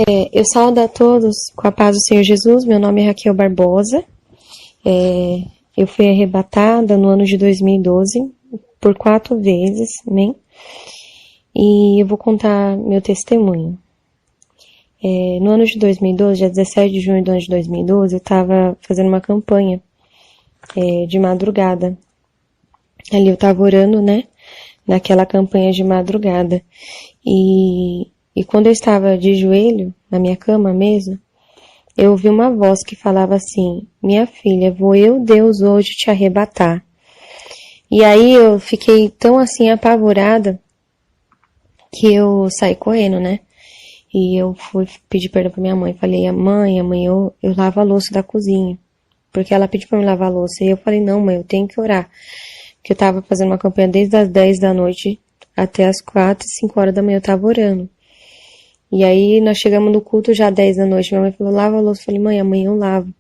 Eu saúdo a todos com a paz do Senhor Jesus. Meu nome é Raquel Barbosa. Eu fui arrebatada no ano de 2012 por 4 vezes, amém? E eu vou contar meu testemunho. No ano de 2012, dia 17 de junho do ano de 2012, eu estava fazendo uma campanha de madrugada. Ali eu estava orando, né? Naquela campanha de madrugada. E quando eu estava de joelho, na minha cama mesmo, eu ouvi uma voz que falava assim: minha filha, vou eu, Deus, hoje te arrebatar. E aí eu fiquei tão assim apavorada que eu saí correndo, né? E eu fui pedir perdão pra minha mãe. Falei: mãe, eu lavo a louça da cozinha. Porque ela pediu pra me lavar a louça. E eu falei: não, mãe, eu tenho que orar. Porque eu tava fazendo uma campanha desde as 10 da noite até as 4 e 5 horas da manhã eu tava orando. E aí nós chegamos no culto já 10 da noite. Minha mãe falou: lava a louça. Eu falei: mãe, amanhã eu lavo.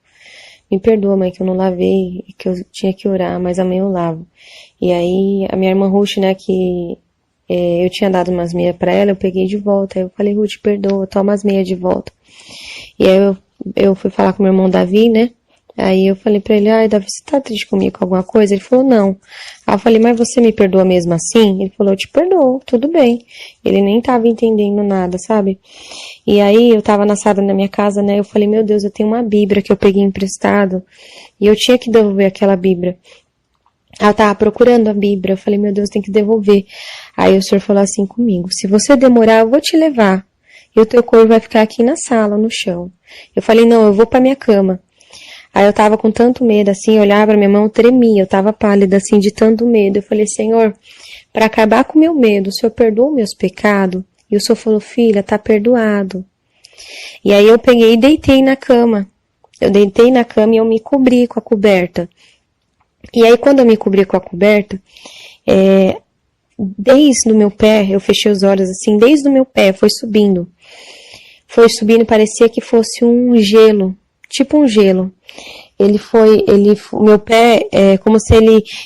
Me perdoa, mãe, que eu não lavei, que eu tinha que orar, mas amanhã eu lavo. E aí a minha irmã Ruth, né, que eu tinha dado umas meias pra ela, eu peguei de volta. Aí eu falei: Ruth, perdoa, toma as meias de volta. E aí eu fui falar com meu irmão Davi, né? Aí eu falei pra ele: ai, Davi, você tá triste comigo com alguma coisa? Ele falou: não. Aí eu falei: mas você me perdoa mesmo assim? Ele falou: eu te perdoo, tudo bem. Ele nem tava entendendo nada, sabe? E aí eu tava na sala da minha casa, né? Eu falei: meu Deus, eu tenho uma Bíblia que eu peguei emprestado e eu tinha que devolver aquela Bíblia. Ela tava procurando a Bíblia. Eu falei: meu Deus, tem que devolver. Aí o senhor falou assim comigo: se você demorar, eu vou te levar. E o teu corpo vai ficar aqui na sala, no chão. Eu falei: não, eu vou pra minha cama. Aí eu tava com tanto medo, assim, eu olhava pra minha mão, tremia, eu tava pálida, assim, de tanto medo. Eu falei: Senhor, pra acabar com o meu medo, o Senhor perdoa meus pecados? E o Senhor falou: filha, tá perdoado. E aí eu peguei e deitei na cama. Eu deitei na cama e eu me cobri com a coberta. E aí quando eu me cobri com a coberta, desde o meu pé, eu fechei os olhos assim, desde o meu pé, foi subindo. Foi subindo, parecia que fosse um gelo, tipo um gelo. O meu pé como se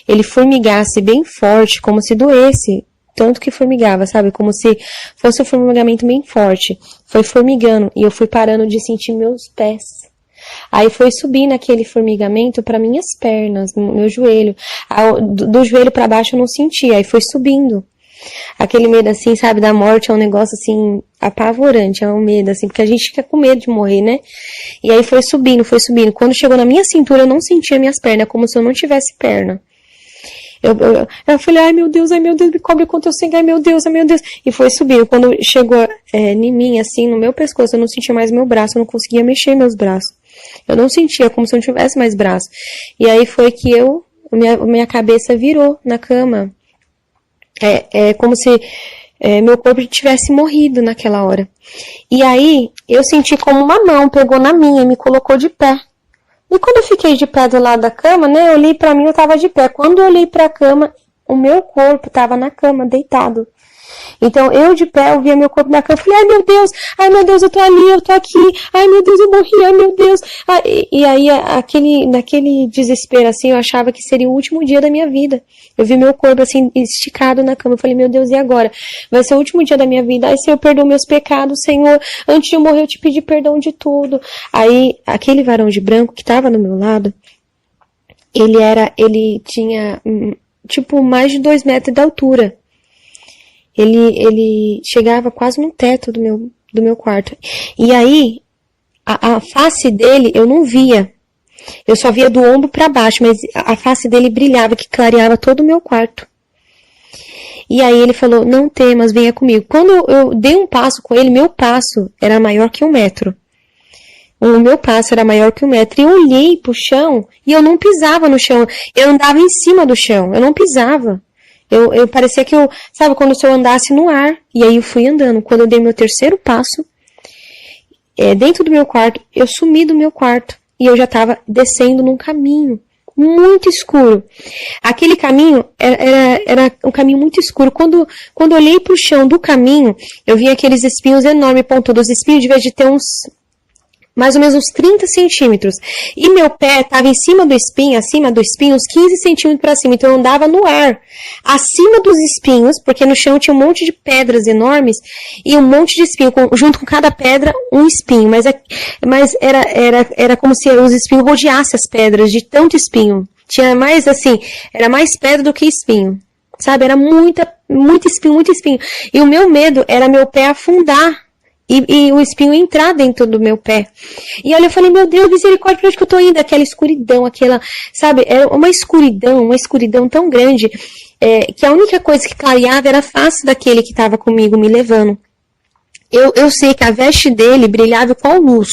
ele formigasse bem forte, como se doesse, tanto que formigava, sabe? Como se fosse um formigamento bem forte. Foi formigando e eu fui parando de sentir meus pés. Aí foi subindo aquele formigamento para minhas pernas, meu joelho. Do joelho para baixo eu não sentia, aí foi subindo. Aquele medo assim, sabe, da morte é um negócio assim, apavorante, é um medo assim, porque a gente fica com medo de morrer, né? E aí foi subindo, foi subindo. Quando chegou na minha cintura, eu não sentia minhas pernas, como se eu não tivesse perna. Eu falei: ai meu Deus, me cobre com teu sangue, ai meu Deus. E foi subindo. Quando chegou em mim, assim, no meu pescoço, eu não sentia mais meu braço, eu não conseguia mexer meus braços. Eu não sentia, como se eu não tivesse mais braço. E aí foi que minha cabeça virou na cama. Como se meu corpo tivesse morrido naquela hora. E aí, eu senti como uma mão pegou na minha e me colocou de pé. E quando eu fiquei de pé do lado da cama, né, eu olhei pra mim, eu tava de pé. Quando eu olhei pra cama, o meu corpo tava na cama, deitado. Então, eu de pé, eu via meu corpo na cama, eu falei: ai meu Deus, eu tô ali, eu tô aqui, ai meu Deus, eu morri, ai meu Deus. E aí, naquele desespero, assim, eu achava que seria o último dia da minha vida. Eu vi meu corpo, assim, esticado na cama, eu falei: meu Deus, e agora? Vai ser o último dia da minha vida, ai Senhor, perdoa meus pecados, Senhor, antes de eu morrer eu te pedi perdão de tudo. Aí, aquele varão de branco que tava no meu lado, ele tinha, tipo, mais de 2 metros de altura. Ele chegava quase no teto do meu quarto. E aí, a face dele eu não via. Eu só via do ombro para baixo, mas a face dele brilhava, que clareava todo o meu quarto. E aí ele falou: não temas, venha comigo. Quando eu dei um passo com ele, meu passo era maior que 1 metro. O meu passo era maior que 1 metro. E eu olhei pro chão e eu não pisava no chão. Eu andava em cima do chão, eu não pisava. Eu parecia que sabe, quando se eu andasse no ar. E aí eu fui andando. Quando eu dei meu terceiro passo, dentro do meu quarto, eu sumi do meu quarto. E eu já estava descendo num caminho muito escuro. Aquele caminho era um caminho muito escuro. Quando eu olhei pro chão do caminho, eu vi aqueles espinhos enormes pontudos. Os espinhos, de vez de ter mais ou menos uns 30 centímetros. E meu pé estava em cima do espinho, acima do espinho, uns 15 centímetros para cima. Então eu andava no ar, acima dos espinhos, porque no chão tinha um monte de pedras enormes e um monte de espinho, junto com cada pedra, um espinho. Mas era como se os espinhos rodeassem as pedras, de tanto espinho. Tinha mais assim, era mais pedra do que espinho. Sabe? Era muito espinho, muito espinho. E o meu medo era meu pé afundar. E o espinho entrar dentro do meu pé. E olha, eu falei, meu Deus, misericórdia, pra onde que eu tô indo? Aquela escuridão, sabe, era uma escuridão tão grande, que a única coisa que clareava era a face daquele que estava comigo me levando. Eu sei que a veste dele brilhava com luz,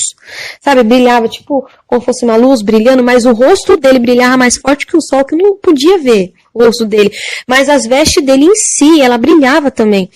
sabe, brilhava tipo como fosse uma luz brilhando, mas o rosto dele brilhava mais forte que o sol, que eu não podia ver o rosto dele, mas as vestes dele em si, ela brilhava também.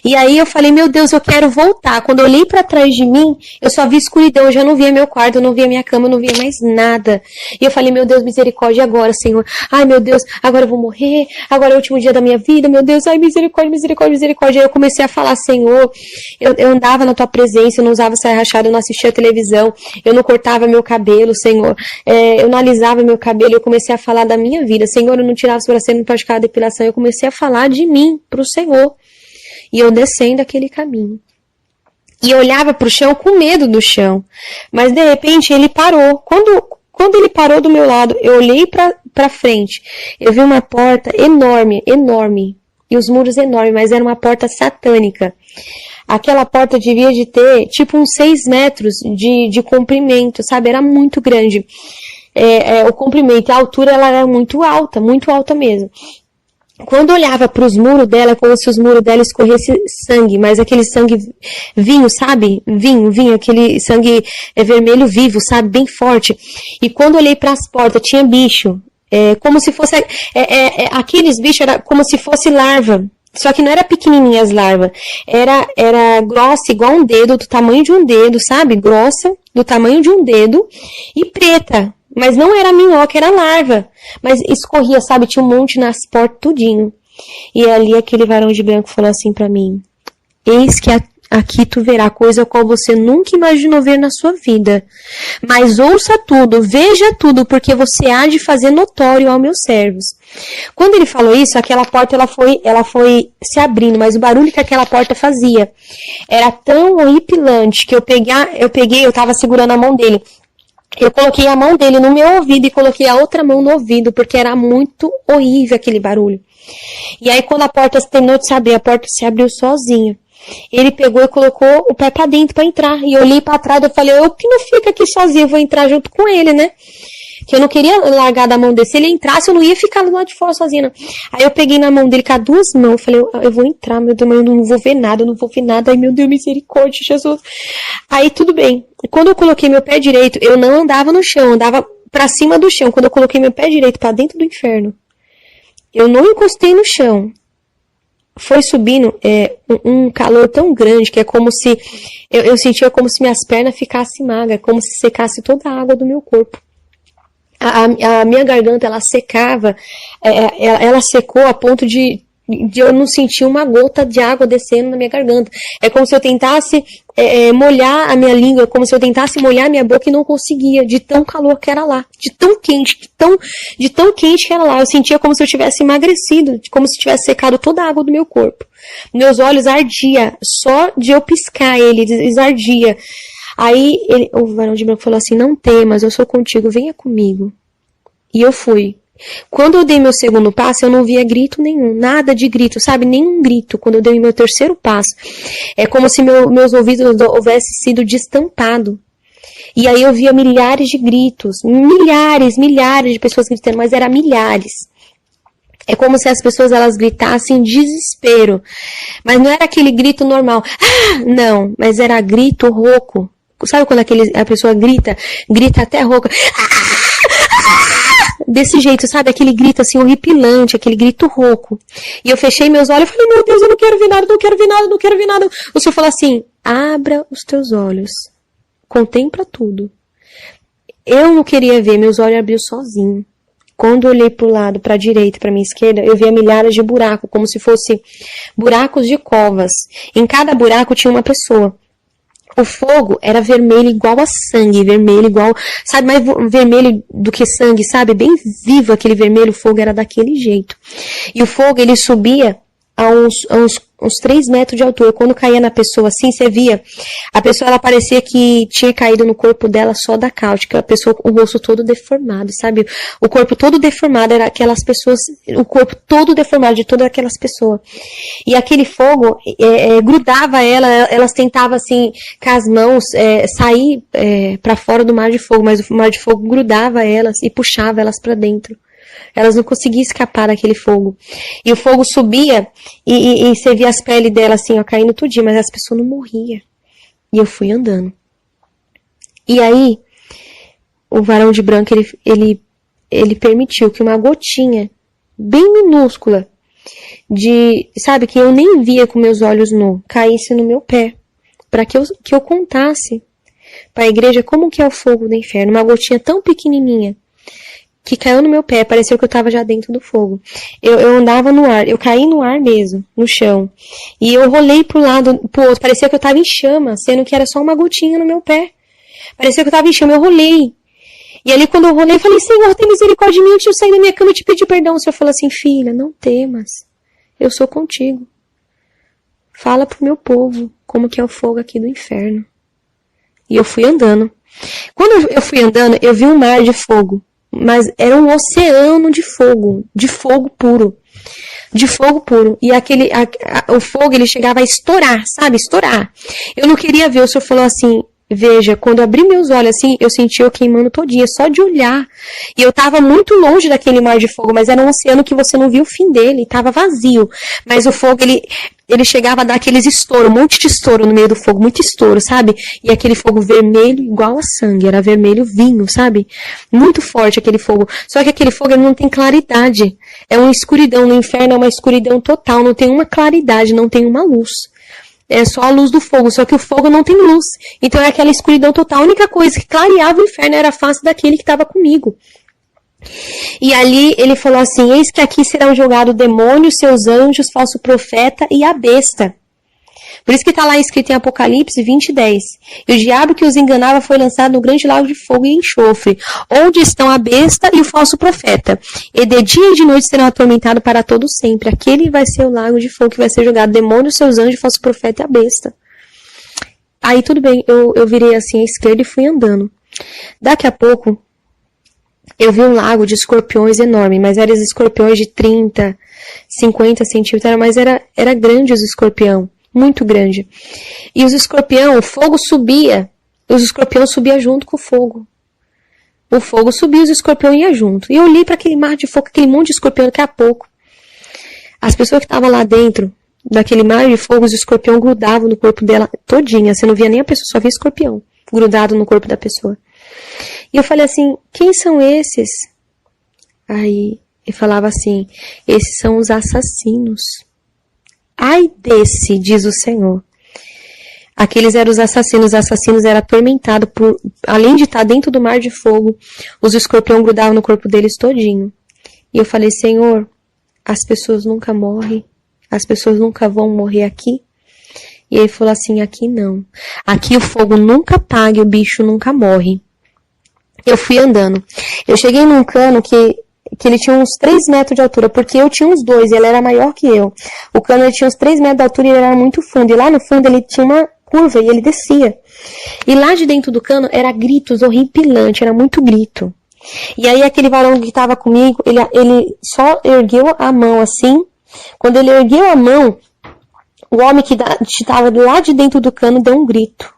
E aí eu falei, meu Deus, eu quero voltar. Quando eu olhei para trás de mim, eu só vi escuridão, eu já não via meu quarto, eu não via minha cama, eu não via mais nada. E eu falei, meu Deus, misericórdia, agora, Senhor? Ai, meu Deus, agora eu vou morrer, agora é o último dia da minha vida, meu Deus, ai, misericórdia, misericórdia, misericórdia. Aí eu comecei a falar, Senhor, eu andava na tua presença, eu não usava saia rachada, eu não assistia televisão, eu não cortava meu cabelo, Senhor, eu não alisava meu cabelo, eu comecei a falar da minha vida, Senhor, eu não tirava sobrancelha, não praticava depilação, eu comecei a falar de mim pro Senhor, e eu descendo aquele caminho, e eu olhava pro chão com medo do chão, mas de repente ele parou. Quando ele parou do meu lado, eu olhei pra frente, eu vi uma porta enorme, e os muros enormes, mas era uma porta satânica. Aquela porta devia de ter, tipo, uns 6 metros de comprimento, sabe? Era muito grande. O comprimento e a altura, ela era muito alta mesmo. Quando eu olhava para os muros dela, como se os muros dela escorresse sangue, mas aquele sangue vinho, sabe? Vinho, aquele sangue vermelho vivo, sabe? Bem forte. E quando eu olhei para as portas, tinha bicho. Como se fosse, aqueles bichos era como se fosse larva. Só que não era pequenininha as larvas, era grossa, igual um dedo, do tamanho de um dedo, sabe? Grossa, do tamanho de um dedo, e preta. Mas não era minhoca, era larva. Mas escorria, sabe? Tinha um monte nas portas, tudinho. E ali aquele varão de branco falou assim pra mim, eis que aqui tu verá coisa a qual você nunca imaginou ver na sua vida. Mas ouça tudo, veja tudo, porque você há de fazer notório aos meus servos. Quando ele falou isso, aquela porta ela foi se abrindo, mas o barulho que aquela porta fazia era tão horripilante que eu tava segurando a mão dele. Eu coloquei a mão dele no meu ouvido e coloquei a outra mão no ouvido, porque era muito horrível aquele barulho. E aí quando a porta terminou de se abrir, a porta se abriu sozinha. Ele pegou e colocou o pé pra dentro pra entrar. E eu olhei pra trás e eu falei, eu que não fico aqui sozinha, eu vou entrar junto com ele, né? Que eu não queria largar da mão dele. Se ele entrasse, eu não ia ficar lá de fora sozinha, não. Aí eu peguei na mão dele com as 2 mãos. Eu falei, eu vou entrar, meu Deus, mas eu não vou ver nada, eu não vou ver nada. Ai, meu Deus, misericórdia, Jesus. Aí tudo bem. Quando eu coloquei meu pé direito, eu não andava no chão, eu andava pra cima do chão. Quando eu coloquei meu pé direito pra dentro do inferno, eu não encostei no chão. Foi subindo um calor tão grande que é como se, eu sentia como se minhas pernas ficassem magras, como se secasse toda a água do meu corpo. A minha garganta, ela secava, ela secou a ponto de eu não sentir uma gota de água descendo na minha garganta. É como se eu tentasse molhar a minha língua, como se eu tentasse molhar a minha boca e não conseguia, de tão calor que era lá, de tão quente, de tão quente que era lá. Eu sentia como se eu tivesse emagrecido, como se tivesse secado toda a água do meu corpo. Meus olhos ardiam, só de eu piscar eles ardia. Aí o varão de branco falou assim, não temas, eu sou contigo, venha comigo. E eu fui. Quando eu dei meu segundo passo, eu não via grito nenhum, nada de grito, sabe? Nenhum grito. Quando eu dei meu terceiro passo, é como se meus ouvidos houvessem sido destampados. E aí eu via milhares de gritos, milhares de pessoas gritando, mas era milhares. É como se as pessoas elas gritassem em desespero. Mas não era aquele grito normal. Ah, não, mas era grito rouco. Sabe quando a pessoa grita até rouca? Desse jeito, sabe? Aquele grito assim horripilante, aquele grito rouco. E eu fechei meus olhos e falei, meu Deus, eu não quero ver nada, não quero ver nada, não quero ver nada. O Senhor falou assim, abra os teus olhos, contempla tudo. Eu não queria ver, meus olhos abriu sozinho. Quando eu olhei pro lado, pra direita, pra minha esquerda, eu via milhares de buracos, como se fosse buracos de covas. Em cada buraco tinha uma pessoa. O fogo era vermelho igual a sangue, vermelho igual, sabe, mais vermelho do que sangue, sabe? Bem vivo aquele vermelho, o fogo era daquele jeito. E o fogo, ele subia a uns 3 metros de altura. Quando caía na pessoa assim, você via, a pessoa, ela parecia que tinha caído no corpo dela só da cáustica, a pessoa com o rosto todo deformado, sabe? O corpo todo deformado, era aquelas pessoas, o corpo todo deformado de todas aquelas pessoas. E aquele fogo grudava elas tentavam assim, com as mãos, sair para fora do mar de fogo, mas o mar de fogo grudava elas e puxava elas para dentro. Elas não conseguiam escapar daquele fogo. E o fogo subia e você via as peles dela assim, ó, caindo tudinho, mas as pessoas não morriam. E eu fui andando. E aí, o varão de branco, ele permitiu que uma gotinha bem minúscula sabe, que eu nem via com meus olhos nus, caísse no meu pé. Para que eu contasse para a igreja como que é o fogo do inferno. Uma gotinha tão pequenininha que caiu no meu pé, pareceu que eu estava já dentro do fogo. Eu andava no ar, eu caí no ar mesmo, no chão. E eu rolei pro outro, parecia que eu estava em chama, sendo que era só uma gotinha no meu pé. Parecia que eu estava em chama, eu rolei. E ali quando eu rolei, eu falei, Senhor, tem misericórdia de mim, deixa eu sair da minha cama e te pedir perdão. O Senhor falou assim, filha, não temas, eu sou contigo. Fala pro meu povo como que é o fogo aqui do inferno. E eu fui andando. Quando eu fui andando, eu vi um mar de fogo. Mas era um oceano de fogo puro. De fogo puro. E o fogo, ele chegava a estourar, sabe? Estourar. Eu não queria ver, o Senhor falou assim, veja, quando eu abri meus olhos assim, eu senti eu queimando todinha, só de olhar. E eu tava muito longe daquele mar de fogo, mas era um oceano que você não viu o fim dele, tava vazio. Mas o fogo, ele chegava a dar aqueles estouros, um monte de estouro no meio do fogo, muito estouro, sabe? E aquele fogo vermelho igual a sangue, era vermelho vinho, sabe? Muito forte aquele fogo. Só que aquele fogo, ele não tem claridade. É uma escuridão, no inferno é uma escuridão total, não tem uma claridade, não tem uma luz. É só a luz do fogo, só que o fogo não tem luz. Então é aquela escuridão total. A única coisa que clareava o inferno era a face daquele que estava comigo. E ali ele falou assim, eis que aqui serão jogados o demônio, seus anjos, falso profeta e a besta. Por isso que está lá escrito em Apocalipse 20:10. E o diabo que os enganava foi lançado no grande lago de fogo e enxofre, onde estão a besta e o falso profeta. E de dia e de noite serão atormentados para todo sempre. Aquele vai ser o lago de fogo que vai ser jogado. Demônio, seus anjos, falso profeta e a besta. Aí tudo bem, eu virei assim à esquerda e fui andando. Daqui a pouco, eu vi um lago de escorpiões enorme, mas eram escorpiões de 30, 50 centímetros, mas era grande os escorpião. Muito grande. E os escorpião, o fogo subia, os escorpiões subiam junto com o fogo. O fogo subia, os escorpiões iam junto. E eu olhei para aquele mar de fogo, aquele monte de escorpião, daqui a pouco. As pessoas que estavam lá dentro daquele mar de fogo, os escorpiões grudavam no corpo dela todinha. Você não via nem a pessoa, só via escorpião grudado no corpo da pessoa. E eu falei assim, quem são esses? Aí ele falava assim, esses são os assassinos. Ai desse, diz o Senhor. Aqueles eram os assassinos eram atormentados por, além de estar dentro do mar de fogo, os escorpiões grudavam no corpo deles todinho. E eu falei, Senhor, as pessoas nunca morrem, as pessoas nunca vão morrer aqui. E ele falou assim, aqui não. Aqui o fogo nunca apaga e o bicho nunca morre. Eu fui andando. Eu cheguei num cano que ele tinha uns 3 metros de altura, porque eu tinha uns 2 e ele era maior que eu. O cano ele tinha uns 3 metros de altura e ele era muito fundo. E lá no fundo ele tinha uma curva e ele descia. E lá de dentro do cano era gritos horripilantes, era muito grito. E aí aquele varão que estava comigo, ele só ergueu a mão assim. Quando ele ergueu a mão, o homem que estava lá de dentro do cano deu um grito.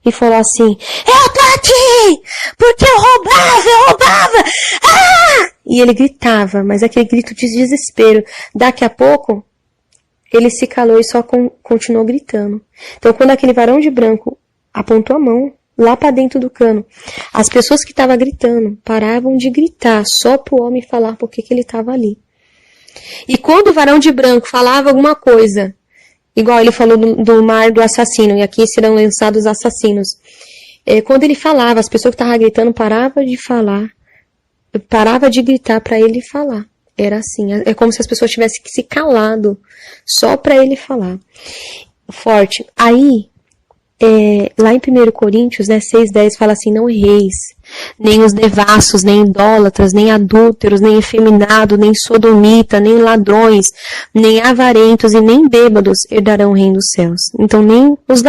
E falou assim, eu tô aqui! Porque eu roubava! Ah! E ele gritava, mas aquele grito de desespero. Daqui a pouco, ele se calou e só continuou gritando. Então, quando aquele varão de branco apontou a mão lá para dentro do cano, as pessoas que estavam gritando paravam de gritar só para o homem falar por que ele estava ali. E quando o varão de branco falava alguma coisa, igual ele falou do mar do assassino, e aqui serão lançados os assassinos. Quando ele falava, as pessoas que estavam gritando paravam de falar, parava de gritar para ele falar. Era assim, é como se as pessoas tivessem que se calado, só para ele falar. Forte. Aí, lá em 1 Coríntios, né, 6:10 fala assim, não erreis, nem os devassos, nem idólatras, nem adúlteros, nem efeminados, nem sodomita, nem ladrões, nem avarentos e nem bêbados herdarão o reino dos céus. Então nem os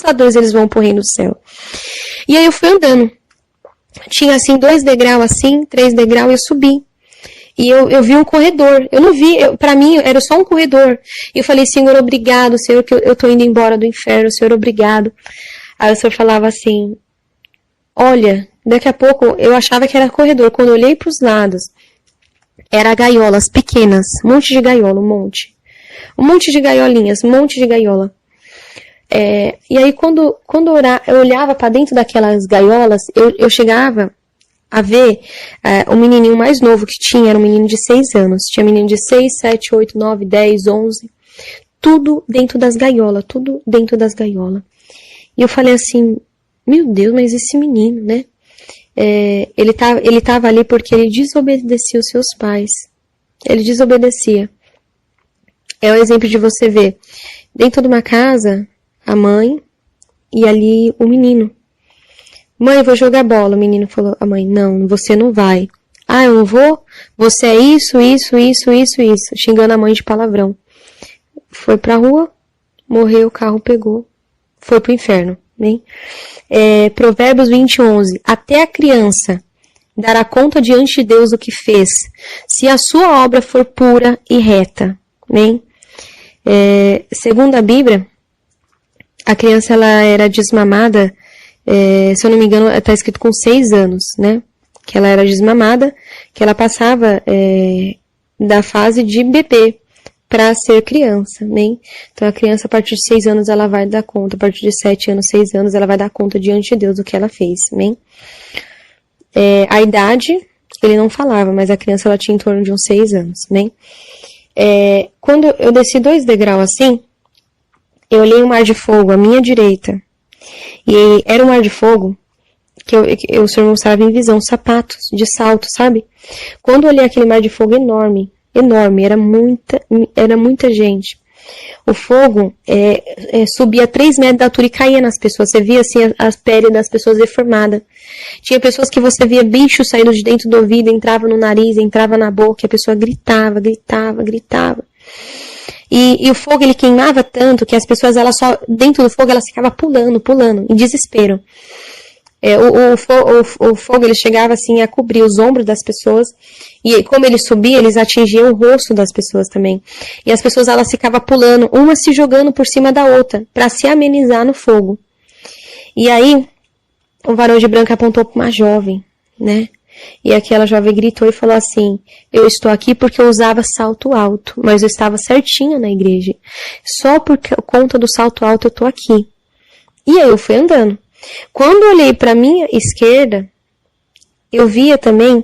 ladrões eles vão pro reino do céu. E aí eu fui andando. Tinha assim 2 degraus assim, 3 degraus e eu subi. E eu vi um corredor. Eu não vi, pra mim era só um corredor. E eu falei, Senhor, obrigado, Senhor, que eu tô indo embora do inferno, Senhor, obrigado. Aí o Senhor falava assim, olha, daqui a pouco eu achava que era corredor. Quando eu olhei pros lados, era gaiolas pequenas, um monte de gaiola, um monte. Um monte de gaiolinhas, um monte de gaiola. E aí quando eu olhava pra dentro daquelas gaiolas, eu chegava a ver o menininho mais novo que tinha, era um menino de 6 anos. Tinha menino de 6, 7, 8, 9, 10, 11. Tudo dentro das gaiolas, tudo dentro das gaiolas. E eu falei assim, meu Deus, mas esse menino, né? Ele tava ali porque ele desobedecia os seus pais. Ele desobedecia. É o exemplo de você ver dentro de uma casa, a mãe e ali o menino. Mãe, eu vou jogar bola. O menino falou, a mãe, não, você não vai. Ah, eu não vou? Você é isso. Xingando a mãe de palavrão. Foi pra rua, morreu, o carro pegou. Foi pro inferno, né? Provérbios 20:11. Até a criança dará conta diante de Deus do que fez, se a sua obra for pura e reta, né? Segundo a Bíblia, a criança ela era desmamada, se eu não me engano, está escrito com 6 anos, né? Que ela era desmamada, que ela passava da fase de bebê para ser criança, né? Então a criança a partir de 6 anos ela vai dar conta, a partir de 7 anos, 6 anos ela vai dar conta diante de Deus do que ela fez, né? A idade ele não falava, mas a criança ela tinha em torno de uns 6 anos, né? Quando eu desci 2 degraus assim, eu olhei um mar de fogo à minha direita. E era um mar de fogo que o Senhor mostrava em visão, sapatos de salto, sabe? Quando eu olhei aquele mar de fogo enorme, era muita gente. O fogo subia a 3 metros de altura e caía nas pessoas. Você via assim a pele das pessoas deformada. Tinha pessoas que você via bicho saindo de dentro do ouvido, entrava no nariz, entrava na boca, e a pessoa gritava. E o fogo, ele queimava tanto que as pessoas, dentro do fogo, elas ficavam pulando, em desespero. O fogo, ele chegava assim a cobrir os ombros das pessoas, e como ele subia, eles atingiam o rosto das pessoas também. E as pessoas, elas ficavam pulando, uma se jogando por cima da outra, para se amenizar no fogo. E aí, o varão de branco apontou para uma jovem, né? E aquela jovem gritou e falou assim, eu estou aqui porque eu usava salto alto, mas eu estava certinha na igreja. Só por conta do salto alto eu estou aqui. E aí eu fui andando. Quando eu olhei para minha esquerda, eu via também,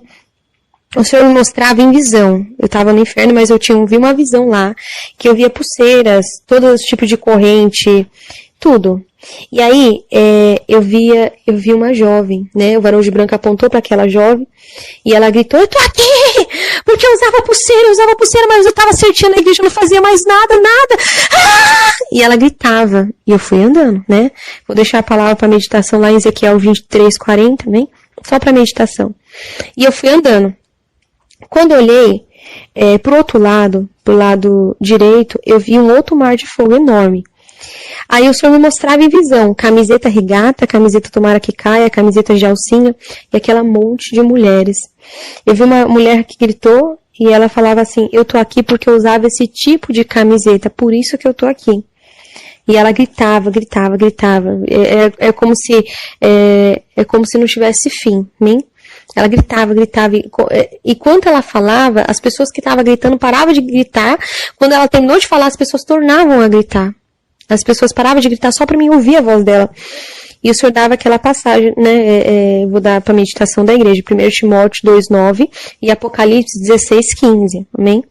o Senhor me mostrava em visão. Eu estava no inferno, mas eu vi uma visão lá, que eu via pulseiras, todo tipo de corrente, tudo. E aí, eu vi uma jovem, né? O varão de branco apontou para aquela jovem e ela gritou, eu tô aqui! Porque eu usava pulseira, mas eu tava certinha na igreja, eu não fazia mais nada. Ah! E ela gritava. E eu fui andando, né? Vou deixar a palavra para meditação lá em Ezequiel 23:40, né? Só para meditação. E eu fui andando. Quando eu olhei pro outro lado, pro lado direito, eu vi um outro mar de fogo enorme. Aí o Senhor me mostrava em visão, camiseta regata, camiseta tomara que caia, camiseta de alcinha, e aquela monte de mulheres. Eu vi uma mulher que gritou, e ela falava assim, eu tô aqui porque eu usava esse tipo de camiseta, por isso que eu tô aqui. E ela gritava. É como se não tivesse fim, né? Ela gritava, e quando ela falava, as pessoas que estavam gritando paravam de gritar, quando ela terminou de falar, as pessoas tornavam a gritar. As pessoas paravam de gritar só para mim ouvir a voz dela. E o Senhor dava aquela passagem, né? Vou dar para a meditação da igreja, 1 Timóteo 2:9 e Apocalipse 16:15. Amém?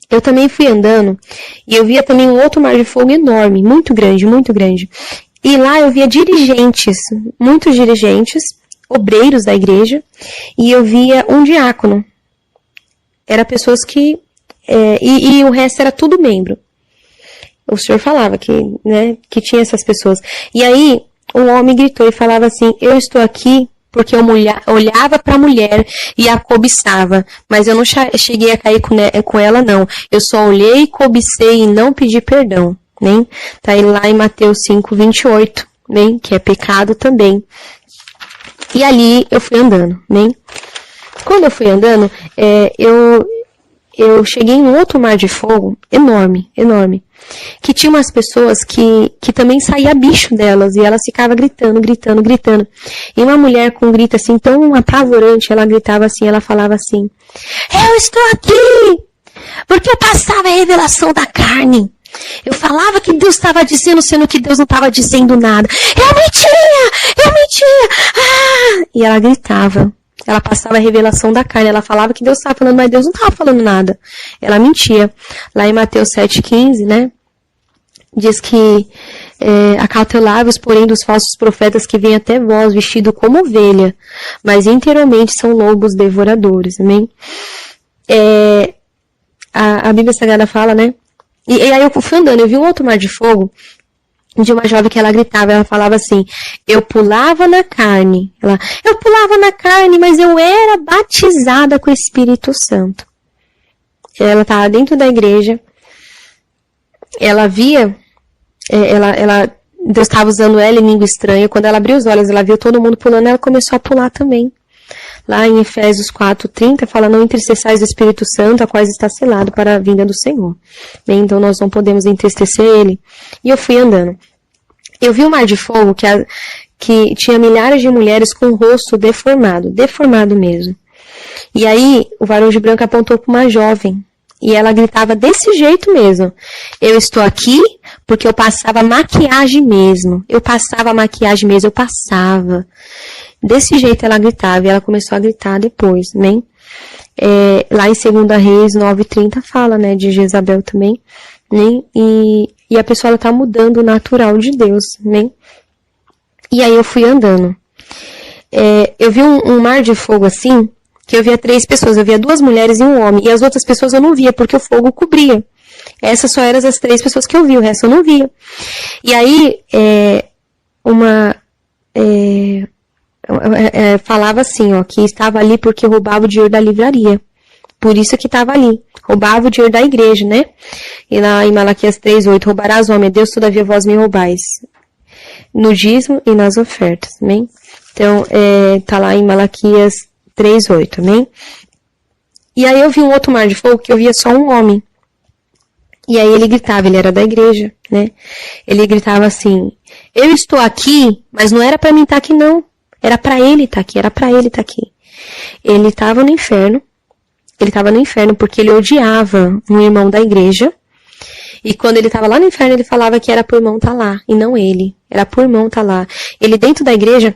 Eu também fui andando e eu via também um outro mar de fogo enorme, muito grande. E lá eu via dirigentes, muitos dirigentes, obreiros da igreja, e eu via um diácono. Era pessoas que... e o resto era tudo membro. o senhor falava que, né, que tinha essas pessoas. E aí, um homem gritou e falava assim, eu estou aqui porque eu olhava para a mulher e a cobiçava, mas eu não cheguei a cair com ela, não. Eu só olhei, cobicei e não pedi perdão, né? Tá aí lá em Mateus 5:28, né? Que é pecado também. E ali eu fui andando, né? Quando eu fui andando, eu cheguei em um outro mar de fogo, enorme, enorme, que tinha umas pessoas que também saía bicho delas, e elas ficavam gritando, gritando, gritando. E uma mulher com um grito assim, tão apavorante, ela gritava assim, ela falava assim, eu estou aqui, porque eu passava a revelação da carne. Eu falava que Deus estava dizendo, sendo que Deus não estava dizendo nada. Eu mentia, ah! E ela gritava. Ela passava a revelação da carne, ela falava que Deus estava falando, mas Deus não estava falando nada. Ela mentia. Lá em Mateus 7:15, né? Diz que acautelai-vos, porém, dos falsos profetas que vêm até vós, vestido como ovelha, mas interiormente são lobos devoradores. Amém? A Bíblia Sagrada fala, né? E aí eu fui andando, eu vi um outro mar de fogo, de uma jovem que ela gritava, ela falava assim, eu pulava na carne, mas eu era batizada com o Espírito Santo. Ela estava dentro da igreja, ela via, Deus estava usando ela em língua estranha, quando ela abriu os olhos, ela viu todo mundo pulando, ela começou a pular também. Lá em Efésios 4:30, fala, não entristeçais o Espírito Santo, a qual está selado para a vinda do Senhor. Bem, então nós não podemos entristecer ele. E eu fui andando. Eu vi um mar de fogo que tinha milhares de mulheres com o rosto deformado mesmo. E aí, o varão de branco apontou para uma jovem, e ela gritava desse jeito mesmo. Eu estou aqui porque eu passava maquiagem mesmo. Eu passava. Desse jeito ela gritava, e ela começou a gritar depois, né? Lá em 2 Reis 9:30 fala, né, de Jezabel também, né? E a pessoa, ela tá mudando o natural de Deus, né? E aí eu fui andando. Eu vi um mar de fogo assim, que eu via 3 pessoas, eu via 2 mulheres e um homem, e as outras pessoas eu não via, porque o fogo cobria. Essas só eram as 3 pessoas que eu vi, o resto eu não via. E aí, falava assim, ó, que estava ali porque roubava o dinheiro da livraria. Por isso que estava ali. Roubava o dinheiro da igreja, né? E lá em Malaquias 3:8, roubarás, homem, Deus, todavia vós me roubais. No dízimo e nas ofertas, amém? Então, tá lá em Malaquias 3:8, amém? E aí eu vi um outro mar de fogo que eu via só um homem. E aí ele gritava, ele era da igreja, né? Ele gritava assim, eu estou aqui, mas não era para mim estar aqui não. Era para ele estar aqui, Ele estava no inferno. Porque ele odiava um irmão da igreja. E quando ele estava lá no inferno, ele falava que era pro irmão estar lá, e não ele. Era pro irmão estar lá. Ele dentro da igreja,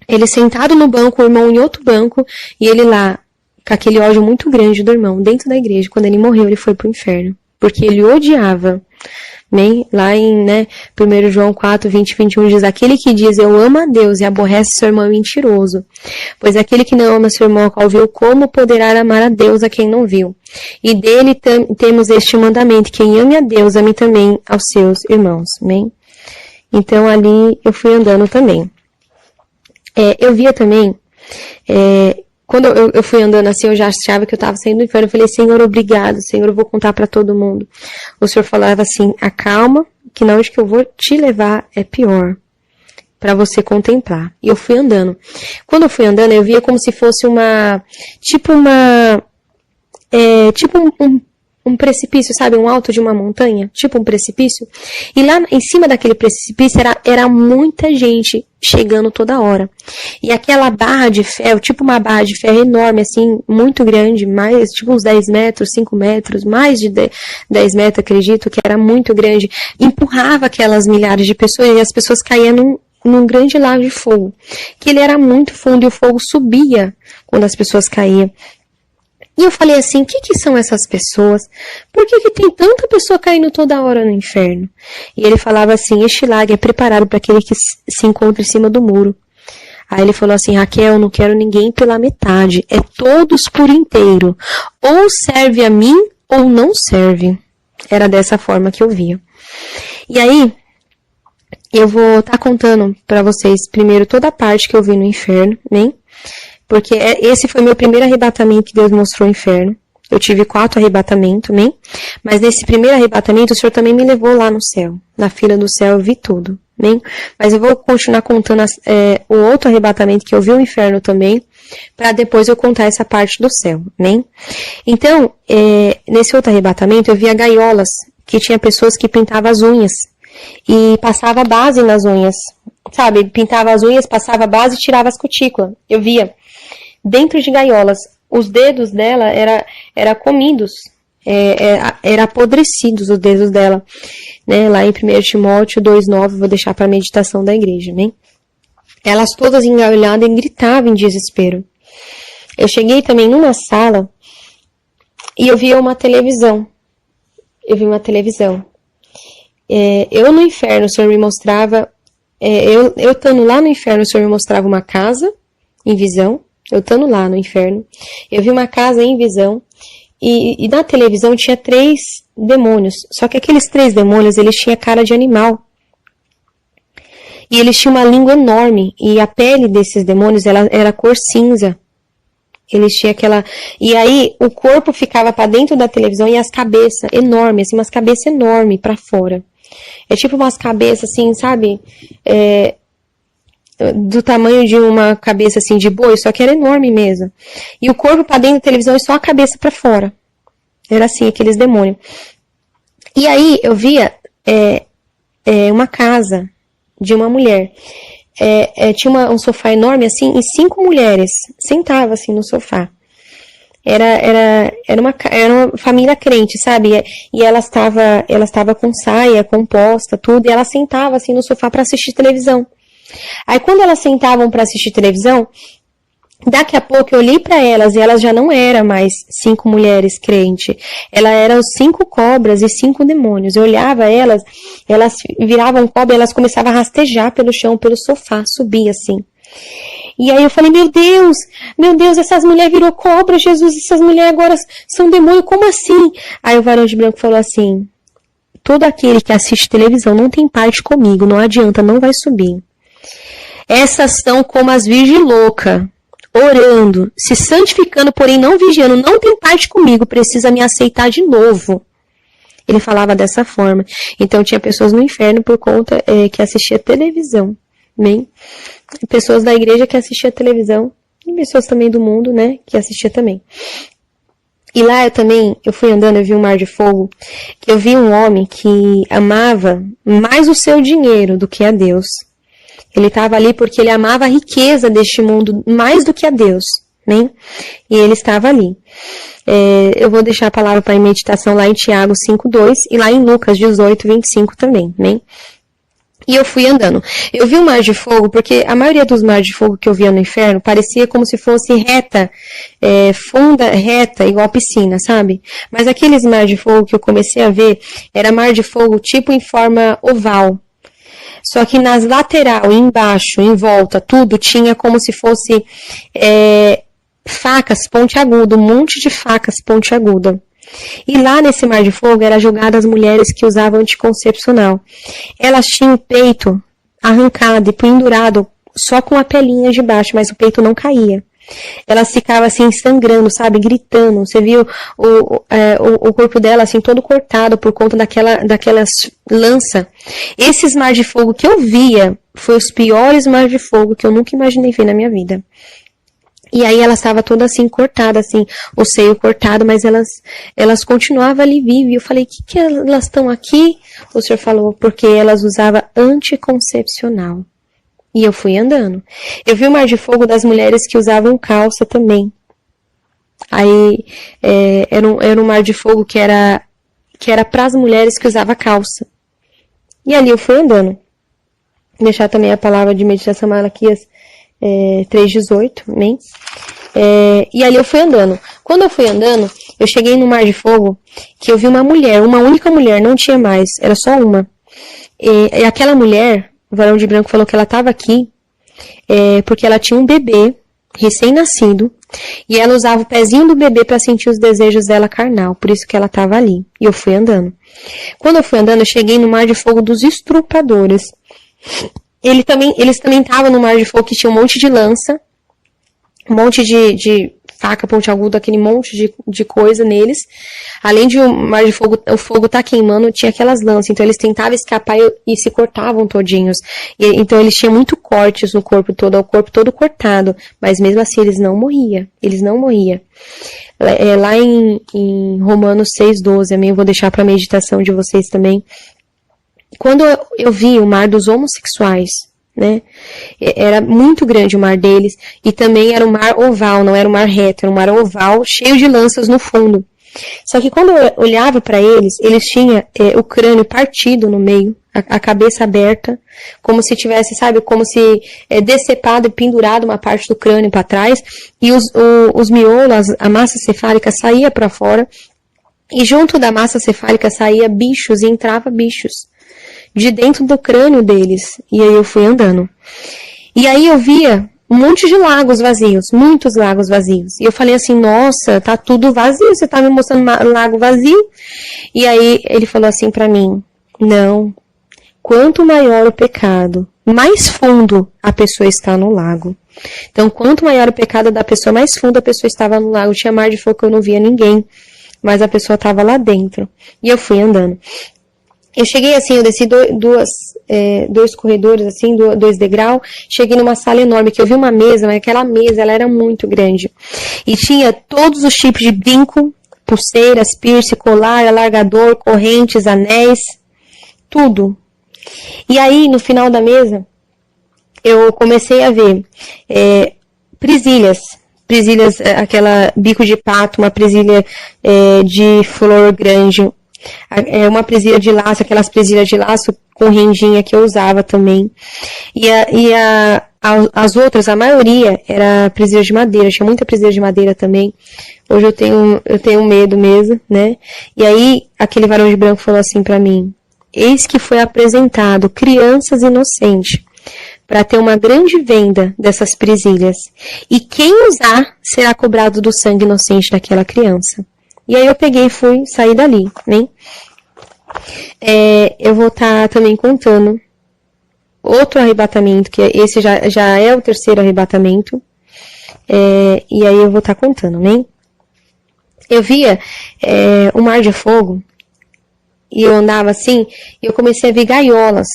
ele sentado no banco, o irmão em outro banco, e ele lá, com aquele ódio muito grande do irmão, dentro da igreja. Quando ele morreu, ele foi pro inferno. Porque ele odiava. Bem, lá em 1 João 4:20-21 diz, aquele que diz eu amo a Deus e aborrece seu irmão é mentiroso. Pois aquele que não ama seu irmão ao qual viu, como poderá amar a Deus a quem não viu? E dele temos este mandamento, quem ame a Deus, ame também aos seus irmãos. Bem? Então ali eu fui andando também. Eu via também, quando eu fui andando assim, eu já achava que eu estava saindo do inferno. Eu falei, Senhor, obrigado, Senhor, eu vou contar para todo mundo. O Senhor falava assim, acalma, que na onde que eu vou te levar é pior, para você contemplar. E eu fui andando. Quando eu fui andando, eu via como se fosse um precipício, sabe? Um alto de uma montanha, tipo um precipício. E lá em cima daquele precipício era muita gente chegando toda hora. E aquela barra de ferro, tipo uma barra de ferro enorme, assim, muito grande, mais, tipo uns 10 metros, 5 metros, mais de 10 metros, acredito, que era muito grande, empurrava aquelas milhares de pessoas e as pessoas caíam num grande lago de fogo. Que ele era muito fundo e o fogo subia quando as pessoas caíam. E eu falei assim, o que são essas pessoas? Por que tem tanta pessoa caindo toda hora no inferno? E ele falava assim, este lago é preparado para aquele que se encontra em cima do muro. Aí ele falou assim, Raquel, não quero ninguém pela metade, é todos por inteiro. Ou serve a mim, ou não serve. Era dessa forma que eu via. E aí, eu vou estar contando para vocês primeiro toda a parte que eu vi no inferno, né? Porque esse foi meu primeiro arrebatamento que Deus mostrou o inferno. Eu tive 4 arrebatamentos, né? Mas nesse primeiro arrebatamento, o Senhor também me levou lá no céu. Na fila do céu eu vi tudo, né? Mas eu vou continuar contando o outro arrebatamento que eu vi o inferno também, para depois eu contar essa parte do céu, né? Então, nesse outro arrebatamento, eu via gaiolas, que tinha pessoas que pintavam as unhas, e passava base nas unhas, sabe? Pintava as unhas, passava base e tirava as cutículas. Eu via dentro de gaiolas. Os dedos dela era comidos, era apodrecidos os dedos dela, né? Lá em 1 Timóteo 2,9, vou deixar para a meditação da igreja, né? Elas todas engaulhadas e gritavam em desespero. Eu cheguei também numa sala e eu via uma televisão. Eu no inferno, o Senhor me mostrava, eu estando lá no inferno, o Senhor me mostrava uma casa em visão. Eu estando lá no inferno, eu vi uma casa em visão, e na televisão tinha 3 demônios. Só que aqueles 3 demônios, eles tinham cara de animal. E eles tinham uma língua enorme, e a pele desses demônios, ela era cor cinza. Eles tinham aquela... E aí, o corpo ficava para dentro da televisão, e as cabeças enormes, assim, umas cabeças enormes para fora. É tipo umas cabeças, assim, sabe? Do tamanho de uma cabeça assim de boi, só que era enorme mesmo. E o corpo para dentro da televisão e só a cabeça para fora. Era assim, aqueles demônios. E aí eu via uma casa de uma mulher. Tinha um sofá enorme assim, e 5 mulheres sentavam assim no sofá. Era uma família crente, sabe? E ela estava com saia, composta, tudo, e ela sentava assim no sofá para assistir televisão. Aí quando elas sentavam para assistir televisão, daqui a pouco eu olhei para elas e elas já não eram mais 5 mulheres crentes. Elas eram 5 cobras e 5 demônios. Eu olhava elas viravam cobra e elas começavam a rastejar pelo chão, pelo sofá, subir assim. E aí eu falei, meu Deus, essas mulheres virou cobra, Jesus, essas mulheres agora são demônio, como assim? Aí o varão de branco falou assim, todo aquele que assiste televisão não tem parte comigo, não adianta, não vai subir. Essas são como as virgens loucas, orando, se santificando, porém não vigiando, não tem parte comigo, precisa me aceitar de novo. Ele falava dessa forma. Então tinha pessoas no inferno por conta que assistia televisão, né? Pessoas da igreja que assistia televisão, e pessoas também do mundo, né, que assistia também. E lá eu fui andando, eu vi um mar de fogo, que eu vi um homem que amava mais o seu dinheiro do que a Deus. Ele estava ali porque ele amava a riqueza deste mundo mais do que a Deus, né? E ele estava ali. Eu vou deixar a palavra para a meditação lá em Tiago 5:2 e lá em Lucas 18:25 também, né? E eu fui andando. Eu vi um mar de fogo, porque a maioria dos mares de fogo que eu via no inferno parecia como se fosse reta, funda, reta, igual piscina, sabe? Mas aqueles mar de fogo que eu comecei a ver, era mar de fogo tipo em forma oval. Só que nas lateral, embaixo, em volta, tudo tinha como se fosse facas pontiagudas, um monte de facas pontiagudas. E lá nesse mar de fogo era jogada as mulheres que usavam anticoncepcional. Elas tinham o peito arrancado e pendurado só com a pelinha de baixo, mas o peito não caía. Elas ficavam assim sangrando, sabe, gritando. Você viu o corpo dela assim todo cortado por conta daquelas lança. Esses mar de fogo que eu via foi os piores mar de fogo que eu nunca imaginei ver na minha vida. E aí ela estava toda assim, cortada, assim, o seio cortado, mas elas continuavam ali vivas. E eu falei, que elas estão aqui? O senhor falou, porque elas usavam anticoncepcional. E eu fui andando. Eu vi o mar de fogo das mulheres que usavam calça também. Aí, era um mar de fogo que era para as mulheres que usavam calça. E ali eu fui andando. Vou deixar também a palavra de meditação Malaquias 3:18, né? E ali eu fui andando. Quando eu fui andando, eu cheguei no mar de fogo, que eu vi uma mulher, uma única mulher, não tinha mais, era só uma. E aquela mulher, o varão de branco falou que ela estava aqui, porque ela tinha um bebê recém-nascido, E ela usava o pezinho do bebê para sentir os desejos dela carnal, por isso que ela estava ali. E eu fui andando. Quando eu fui andando, eu cheguei no mar de fogo dos estrupadores. Eles também estavam no mar de fogo que tinha um monte de lança, um monte de faca pontiaguda, aquele monte de coisa neles. Além de o mar de fogo, o fogo tá queimando, tinha aquelas lanças. Então eles tentavam escapar e se cortavam todinhos. Então eles tinham muito cortes no corpo todo, o corpo todo cortado. Mas mesmo assim eles não morriam. Eles não morriam. Lá em Romanos 6,12, eu vou deixar para a meditação de vocês também. Quando eu vi o mar dos homossexuais, né? Era muito grande o mar deles, e também era um mar oval, não era um mar reto, era um mar oval, cheio de lanças no fundo. Só que quando eu olhava para eles tinham o crânio partido no meio, a cabeça aberta, como se tivesse, sabe, como se decepado e pendurado uma parte do crânio para trás, e os miolos, a massa cefálica saía para fora, e junto da massa cefálica saía bichos e entrava bichos de dentro do crânio deles. E aí eu fui andando. E aí eu via um monte de lagos vazios, muitos lagos vazios. E eu falei assim, nossa, tá tudo vazio, você tá me mostrando um lago vazio? E aí ele falou assim pra mim, não, quanto maior o pecado, mais fundo a pessoa está no lago. Então, quanto maior o pecado da pessoa, mais fundo a pessoa estava no lago. Tinha mar de fogo que eu não via ninguém, mas a pessoa estava lá dentro. E eu fui andando. Eu cheguei assim, eu desci dois corredores, assim, 2 degraus, cheguei numa sala enorme, que eu vi uma mesa, mas aquela mesa, ela era muito grande. E tinha todos os tipos de brinco, pulseiras, piercing, colar, alargador, correntes, anéis, tudo. E aí, no final da mesa, eu comecei a ver presilhas, aquela bico de pato, uma presilha de flor grande, uma presilha de laço, aquelas presilhas de laço com rendinha que eu usava também. E as outras, a maioria, era presilha de madeira, tinha muita presilha de madeira também. Hoje eu tenho medo mesmo, né? E aí, aquele varão de branco falou assim pra mim, eis que foi apresentado crianças inocentes, para ter uma grande venda dessas presilhas. E quem usar será cobrado do sangue inocente daquela criança. E aí eu peguei e fui sair dali, né? Eu vou estar também contando outro arrebatamento, que esse já é o 3º arrebatamento. E aí eu vou estar contando, né? Eu via um mar de fogo, e eu andava assim, e eu comecei a ver gaiolas.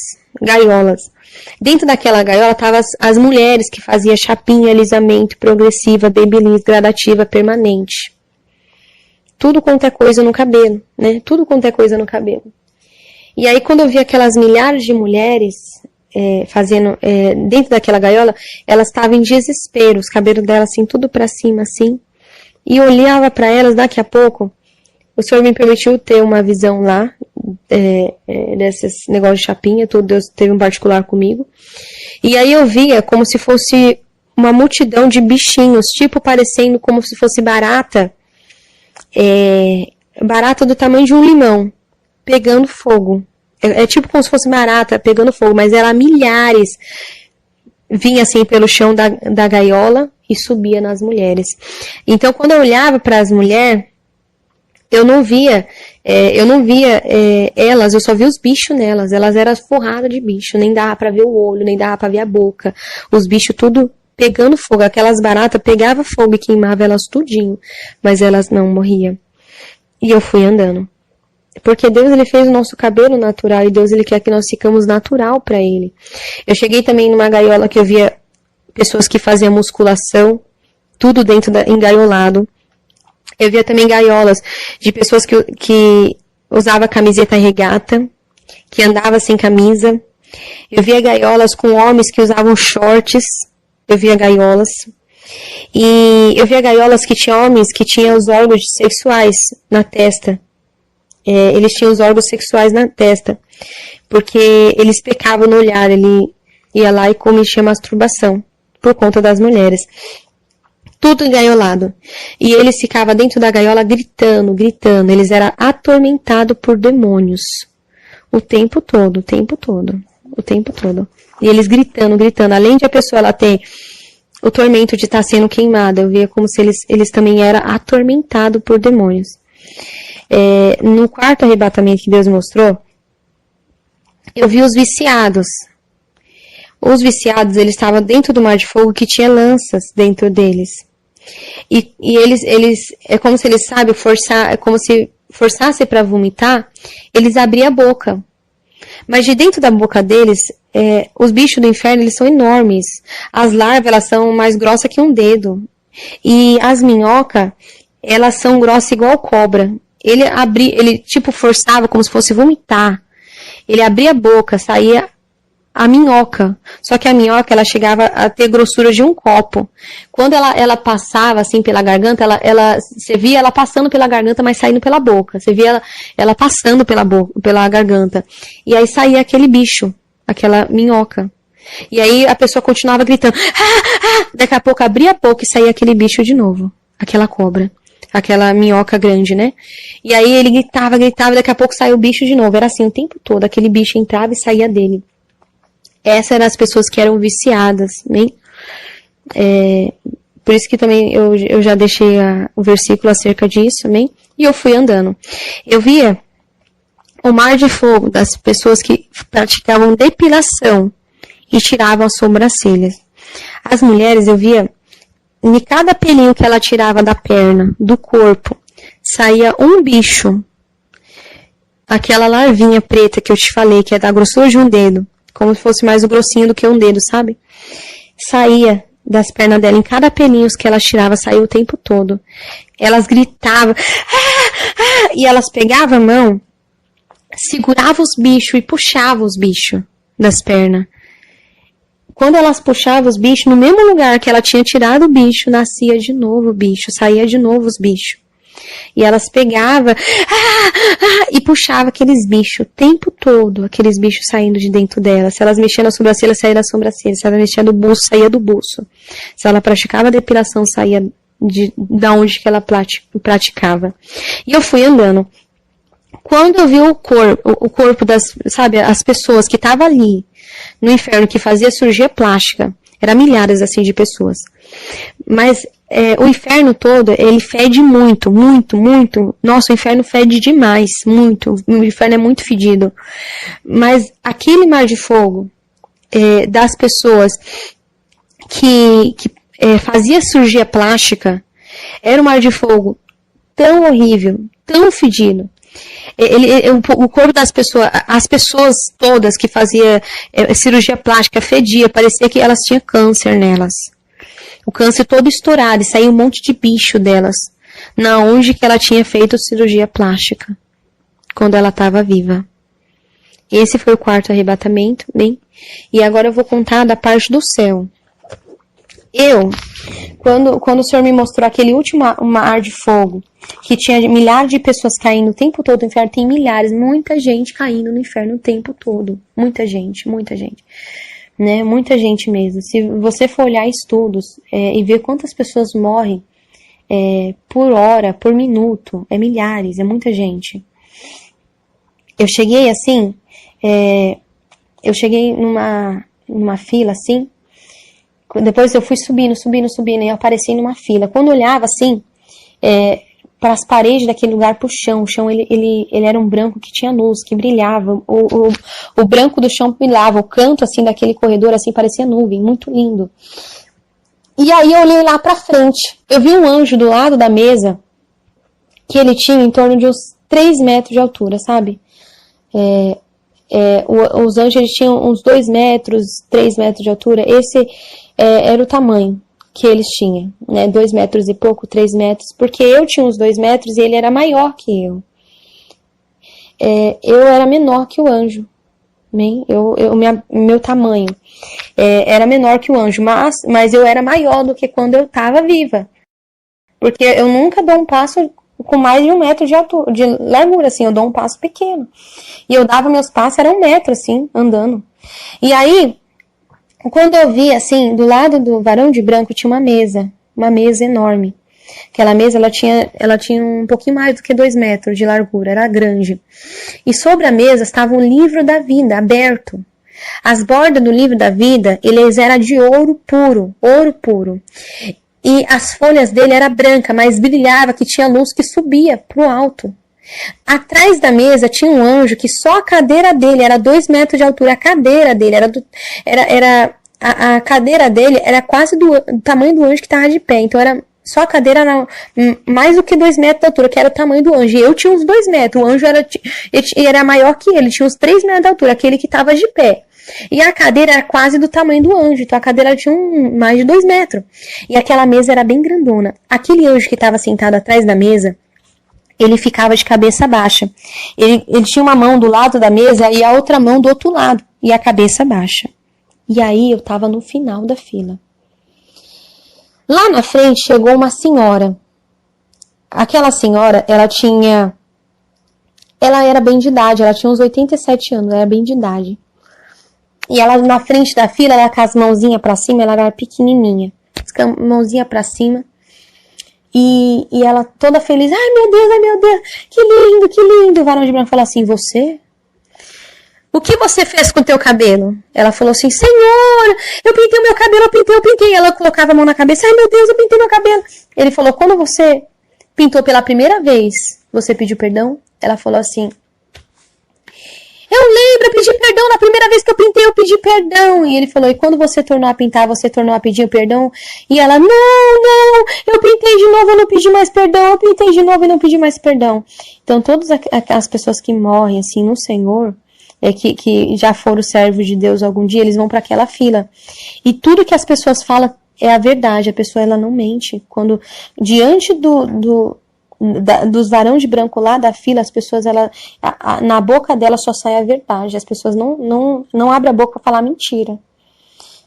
Dentro daquela gaiola estavam as mulheres que faziam chapinha, alisamento, progressiva, babyliss, gradativa, permanente. Tudo quanto é coisa no cabelo, né? Tudo quanto é coisa no cabelo. E aí, quando eu vi aquelas milhares de mulheres fazendo dentro daquela gaiola, elas estavam em desespero, os cabelos delas assim, tudo pra cima, assim. E eu olhava para elas, daqui a pouco, o Senhor me permitiu ter uma visão lá, desses negócios de chapinha, tudo, Deus teve um particular comigo. E aí eu via como se fosse uma multidão de bichinhos, tipo parecendo como se fosse barata, barata do tamanho de um limão, pegando fogo. É tipo como se fosse barata pegando fogo, mas era milhares. Vinha assim pelo chão da gaiola e subia nas mulheres. Então, quando eu olhava para as mulheres, eu não via elas, eu só via os bichos nelas. Elas eram forradas de bicho, nem dava para ver o olho, nem dava para ver a boca. Os bichos tudo pegando fogo. Aquelas baratas pegavam fogo e queimava elas tudinho, mas elas não morriam. E eu fui andando. Porque Deus, ele fez o nosso cabelo natural, e Deus, ele quer que nós ficamos natural para ele. Eu cheguei também numa gaiola que eu via pessoas que faziam musculação, tudo dentro engaiolado. Eu via também gaiolas de pessoas que usava camiseta regata, que andava sem camisa. Eu via gaiolas com homens que usavam shorts. Eu via gaiolas. E eu via gaiolas que tinham homens que tinham os órgãos sexuais na testa. Eles tinham os órgãos sexuais na testa, porque eles pecavam no olhar, ele ia lá e cometia masturbação, por conta das mulheres. Tudo engaiolado. E eles ficavam dentro da gaiola gritando. Eles eram atormentados por demônios. O tempo todo. E eles gritando. Além de a pessoa ela ter o tormento de estar sendo queimada. Eu via como se eles também eram atormentados por demônios. No quarto arrebatamento que Deus mostrou, eu vi os viciados. Os viciados, eles estavam dentro do mar de fogo que tinha lanças dentro deles. E eles é como se eles, sabe, é como se forçasse para vomitar, eles abriam a boca. Mas de dentro da boca deles, os bichos do inferno, eles são enormes. As larvas, elas são mais grossas que um dedo. E as minhocas, elas são grossas igual cobra. Ele tipo forçava como se fosse vomitar. Ele abria a boca, saía a minhoca. Só que a minhoca, ela chegava a ter grossura de um copo. Quando ela passava assim pela garganta, você via ela passando pela garganta, mas saindo pela boca. Você via ela passando pela garganta. E aí saía aquele bicho, aquela minhoca. E aí a pessoa continuava gritando. Daqui a pouco abria a boca e saía aquele bicho de novo. Aquela cobra. Aquela minhoca grande, né? E aí ele gritava, daqui a pouco saiu o bicho de novo. Era assim o tempo todo. Aquele bicho entrava e saía dele. Essas eram as pessoas que eram viciadas, né? Por isso que também eu já deixei o versículo acerca disso, né? E eu fui andando. Eu via o mar de fogo das pessoas que praticavam depilação e tiravam as sobrancelhas. As mulheres, eu via, em cada pelinho que ela tirava da perna, do corpo, saía um bicho. Aquela larvinha preta que eu te falei, que é da grossura de um dedo. Como se fosse mais grossinho do que um dedo, sabe? Saía das pernas dela, em cada pelinho que ela tirava, saía o tempo todo. Elas gritavam, e elas pegavam a mão, seguravam os bichos e puxavam os bichos das pernas. Quando elas puxavam os bichos, no mesmo lugar que ela tinha tirado o bicho, nascia de novo o bicho, saía de novo os bichos. E elas pegavam e puxavam aqueles bichos o tempo todo, aqueles bichos saindo de dentro dela. Se elas mexiam na sobrancelha, saía da sobrancelha. Se ela mexia no buço, saía do buço. Se ela praticava a depilação, saía da onde que ela praticava. E eu fui andando. Quando eu vi o corpo das, sabe, as pessoas que estavam ali no inferno, que fazia cirurgia plástica, eram milhares assim de pessoas. Mas o inferno todo, ele fede muito, muito, muito. Nossa, o inferno fede demais, muito. O inferno é muito fedido. Mas aquele mar de fogo das pessoas que fazia cirurgia plástica, era um mar de fogo tão horrível, tão fedido. O corpo das pessoas, as pessoas todas que faziam cirurgia plástica fedia, parecia que elas tinham câncer nelas. O câncer todo estourado, e saía um monte de bicho delas, na onde que ela tinha feito cirurgia plástica, quando ela estava viva. Esse foi o quarto arrebatamento, bem? E agora eu vou contar da parte do céu. Quando o Senhor me mostrou aquele último mar de fogo, que tinha milhares de pessoas caindo o tempo todo no inferno, tem milhares, muita gente caindo no inferno o tempo todo. Muita gente, né? Muita gente mesmo. Se você for olhar estudos e ver quantas pessoas morrem por hora, por minuto, milhares, é muita gente. Eu cheguei assim, eu cheguei numa fila assim. Depois eu fui subindo, e eu apareci numa fila. Quando eu olhava assim, para as paredes daquele lugar, pro chão, o chão ele era um branco que tinha luz, que brilhava. O branco do chão brilhava, o canto assim daquele corredor assim parecia nuvem, muito lindo. E aí eu olhei lá pra frente. Eu vi um anjo do lado da mesa, que ele tinha em torno de uns 3 metros de altura, sabe? Os anjos eles tinham uns 2 metros, 3 metros de altura. Esse era o tamanho que eles tinham, né? 2 metros e pouco, 3 metros, porque eu tinha uns 2 metros e ele era maior que eu. Eu era menor que o anjo, né? Meu tamanho era menor que o anjo, mas eu era maior do que quando eu estava viva, porque eu nunca dou um passo com mais de 1 metro de altura, de largura, assim, eu dou um passo pequeno, e eu dava meus passos, era 1 metro, assim, andando. E aí, quando eu vi, assim, do lado do varão de branco tinha uma mesa enorme. Aquela mesa, ela tinha um pouquinho mais do que 2 metros de largura, era grande. E sobre a mesa estava o livro da vida, aberto. As bordas do livro da vida, eles eram de ouro puro, ouro puro. E as folhas dele era branca, mas brilhava, que tinha luz que subia pro alto. Atrás da mesa tinha um anjo que só a cadeira dele era 2 metros de altura. A cadeira dele a cadeira dele era quase do tamanho do anjo que estava de pé. Então só a cadeira era mais do que 2 metros de altura, que era o tamanho do anjo. E eu tinha uns 2 metros. O anjo era maior que ele, tinha uns 3 metros de altura, aquele que estava de pé. E a cadeira era quase do tamanho do anjo. Então a cadeira tinha mais de 2 metros. E aquela mesa era bem grandona. Aquele anjo que estava sentado atrás da mesa, ele ficava de cabeça baixa. Ele tinha uma mão do lado da mesa e a outra mão do outro lado. E a cabeça baixa. E aí eu estava no final da fila. Lá na frente chegou uma senhora. Aquela senhora, ela era bem de idade. Ela tinha uns 87 anos, era bem de idade. E ela na frente da fila, ela com as mãozinhas pra cima, ela era pequenininha. Com a mãozinha pra cima. E ela toda feliz, ai meu Deus, que lindo. O varão de branco falou assim, você? O que você fez com o teu cabelo? Ela falou assim, Senhor, eu pintei o meu cabelo, eu pintei. Ela colocava a mão na cabeça, ai meu Deus, eu pintei meu cabelo. Ele falou, quando você pintou pela primeira vez, você pediu perdão? Ela falou assim, eu lembro, eu pedi perdão, na primeira vez que eu pintei, eu pedi perdão. E ele falou, e quando você tornou a pintar, você tornou a pedir perdão? E ela, não, eu pintei de novo, eu não pedi mais perdão, eu pintei de novo e não pedi mais perdão. Então, todas as pessoas que morrem, assim, no Senhor, que já foram servos de Deus algum dia, eles vão para aquela fila. E tudo que as pessoas falam é a verdade, a pessoa, ela não mente. Quando, diante dos varão de branco lá da fila, as pessoas, na boca dela só sai a verdade. As pessoas não abrem a boca para falar mentira.